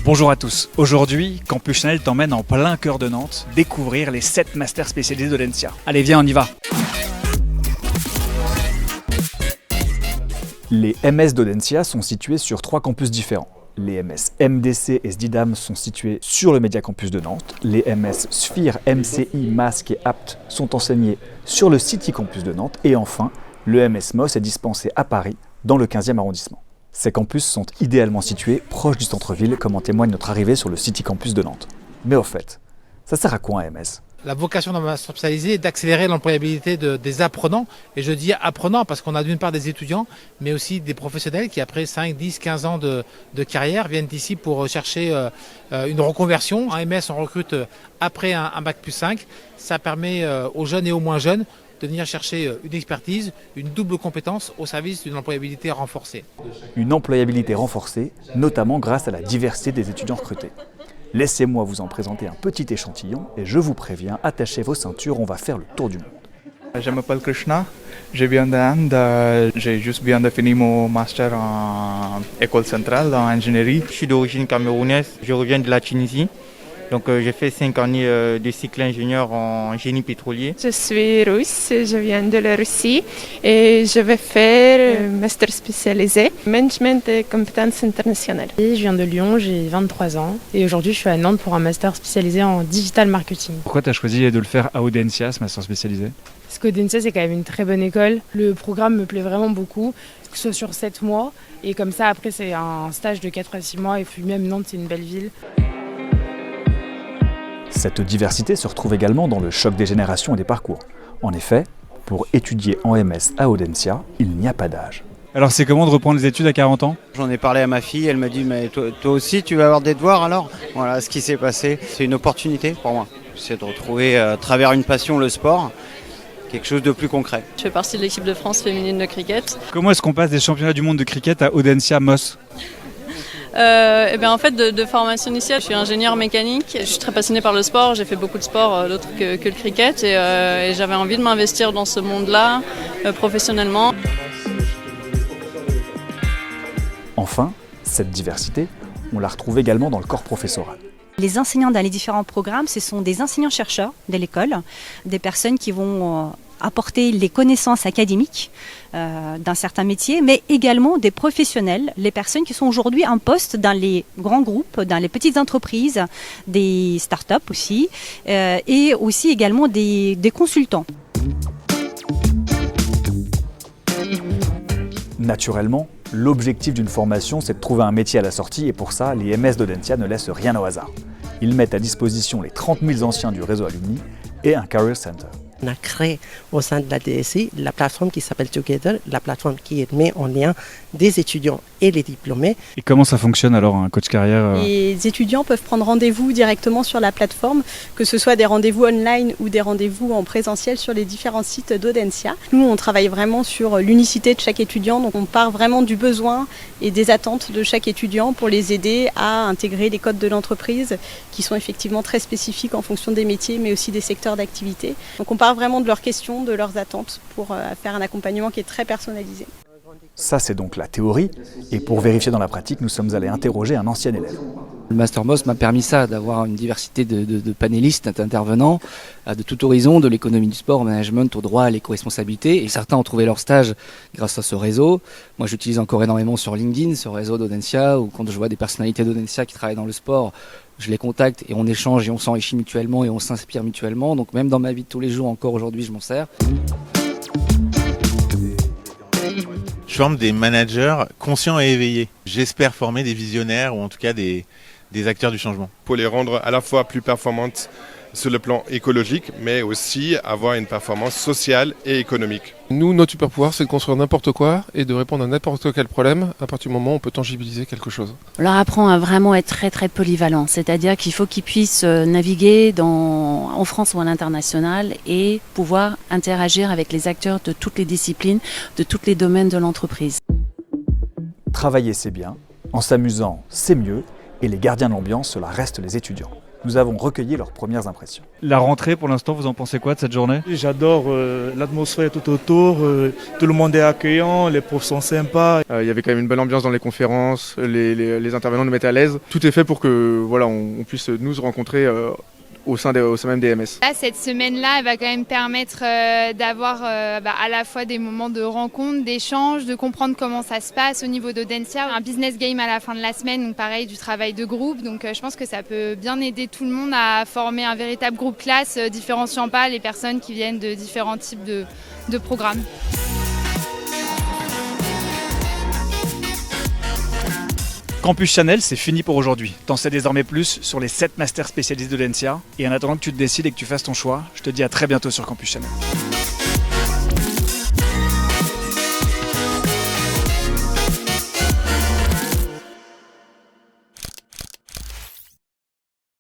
Bonjour à tous, aujourd'hui Campus Chanel t'emmène en plein cœur de Nantes découvrir les 7 masters spécialisés d'Audencia. Allez viens, on y va. Les MS d'Audencia sont situés sur 3 campus différents. Les MS MDC et SDIDAM sont situés sur le Média Campus de Nantes. Les MS Sphere, MCI, Masque et Apt sont enseignés sur le City Campus de Nantes. Et enfin, le MS MOS est dispensé à Paris, dans le 15e arrondissement. Ces campus sont idéalement situés proches du centre-ville, comme en témoigne notre arrivée sur le City Campus de Nantes. Mais au fait, ça sert à quoi un MS ? La vocation d'un master spécialisé est d'accélérer l'employabilité des apprenants. Et je dis apprenants parce qu'on a d'une part des étudiants, mais aussi des professionnels qui, après 5, 10, 15 ans de carrière, viennent ici pour chercher une reconversion. En MS, on recrute après un Bac plus 5. Ça permet aux jeunes et aux moins jeunes de venir chercher une expertise, une double compétence au service d'une employabilité renforcée. Une employabilité renforcée, notamment grâce à la diversité des étudiants recrutés. Laissez-moi vous en présenter un petit échantillon et je vous préviens, attachez vos ceintures, on va faire le tour du monde. Je m'appelle Krishna, j'ai juste bien de finir mon master en école centrale en ingénierie. Je suis d'origine camerounaise, je reviens de la Tunisie. Donc j'ai fait 5 années de cycle ingénieur en génie pétrolier. Je suis russe, je viens de la Russie et je vais faire un master spécialisé Management et compétences internationales. Je viens de Lyon, j'ai 23 ans et aujourd'hui je suis à Nantes pour un master spécialisé en digital marketing. Pourquoi tu as choisi de le faire à Audencia, ce master spécialisé ? Parce qu'Audencia c'est quand même une très bonne école. Le programme me plaît vraiment beaucoup, que ce soit sur 7 mois et comme ça après c'est un stage de 4 à 6 mois et puis même Nantes c'est une belle ville. Cette diversité se retrouve également dans le choc des générations et des parcours. En effet, pour étudier en MS à Audencia, il n'y a pas d'âge. Alors c'est comment de reprendre les études à 40 ans ? J'en ai parlé à ma fille, elle m'a dit mais toi aussi tu vas avoir des devoirs alors ? Voilà ce qui s'est passé, c'est une opportunité pour moi. C'est de retrouver à travers une passion, le sport, quelque chose de plus concret. Je fais partie de l'équipe de France féminine de cricket. Comment est-ce qu'on passe des championnats du monde de cricket à Audencia MOS ? En fait, de formation initiale, je suis ingénieur mécanique. Je suis très passionnée par le sport. J'ai fait beaucoup de sport d'autres que le cricket et j'avais envie de m'investir dans ce monde-là professionnellement. Enfin, cette diversité, on la retrouve également dans le corps professoral. Les enseignants dans les différents programmes, ce sont des enseignants-chercheurs de l'école, des personnes qui vont apporter les connaissances académiques dans certains métiers, mais également des professionnels, les personnes qui sont aujourd'hui en poste dans les grands groupes, dans les petites entreprises, des startups aussi, et aussi également des consultants. Naturellement, l'objectif d'une formation, c'est de trouver un métier à la sortie et pour ça, les MS d'Audencia ne laissent rien au hasard. Ils mettent à disposition les 30 000 anciens du réseau Alumni et un Career Center. On a créé au sein de la DSI la plateforme qui s'appelle Together, la plateforme qui met en lien des étudiants et les diplômés. Et comment ça fonctionne alors un coach carrière Les étudiants peuvent prendre rendez-vous directement sur la plateforme, que ce soit des rendez-vous online ou des rendez-vous en présentiel sur les différents sites d'Audencia. Nous, on travaille vraiment sur l'unicité de chaque étudiant, donc on part vraiment du besoin et des attentes de chaque étudiant pour les aider à intégrer les codes de l'entreprise qui sont effectivement très spécifiques en fonction des métiers mais aussi des secteurs d'activité. Donc on part vraiment de leurs questions, de leurs attentes pour faire un accompagnement qui est très personnalisé. Ça, c'est donc la théorie. Et pour vérifier dans la pratique, nous sommes allés interroger un ancien élève. Le Master MOS m'a permis ça, d'avoir une diversité de panélistes, d'intervenants, de tout horizon, de l'économie du sport, au management, au droit, à l'éco-responsabilité. Et certains ont trouvé leur stage grâce à ce réseau. Moi, j'utilise encore énormément sur LinkedIn, ce réseau d'Audencia, ou quand je vois des personnalités d'Audencia qui travaillent dans le sport, je les contacte et on échange et on s'enrichit mutuellement et on s'inspire mutuellement. Donc même dans ma vie de tous les jours, encore aujourd'hui, je m'en sers. Je forme des managers conscients et éveillés. J'espère former des visionnaires ou en tout cas des acteurs du changement. Pour les rendre à la fois plus performantes sur le plan écologique, mais aussi avoir une performance sociale et économique. Nous, notre super pouvoir, c'est de construire n'importe quoi et de répondre à n'importe quel problème à partir du moment où on peut tangibiliser quelque chose. On leur apprend à vraiment être très très polyvalent, c'est-à-dire qu'il faut qu'ils puissent naviguer en France ou à l'international et pouvoir interagir avec les acteurs de toutes les disciplines, de tous les domaines de l'entreprise. Travailler, c'est bien, en s'amusant, c'est mieux, et les gardiens de l'ambiance, cela reste les étudiants. Nous avons recueilli leurs premières impressions. La rentrée, pour l'instant, vous en pensez quoi de cette journée? J'adore l'atmosphère tout autour, tout le monde est accueillant, les profs sont sympas. Il y avait quand même une bonne ambiance dans les conférences, les intervenants nous mettaient à l'aise. Tout est fait pour que voilà, on puisse nous rencontrer au sein même des MS. Là, cette semaine-là, elle va quand même permettre d'avoir à la fois des moments de rencontre, d'échange, de comprendre comment ça se passe au niveau d'Audencia. Un business game à la fin de la semaine, donc pareil, du travail de groupe. Donc je pense que ça peut bien aider tout le monde à former un véritable groupe classe, différenciant pas les personnes qui viennent de différents types de programmes. Campus Chanel, c'est fini pour aujourd'hui. T'en sais désormais plus sur les 7 masters spécialisés d'Audencia. Et en attendant que tu te décides et que tu fasses ton choix, je te dis à très bientôt sur Campus Chanel.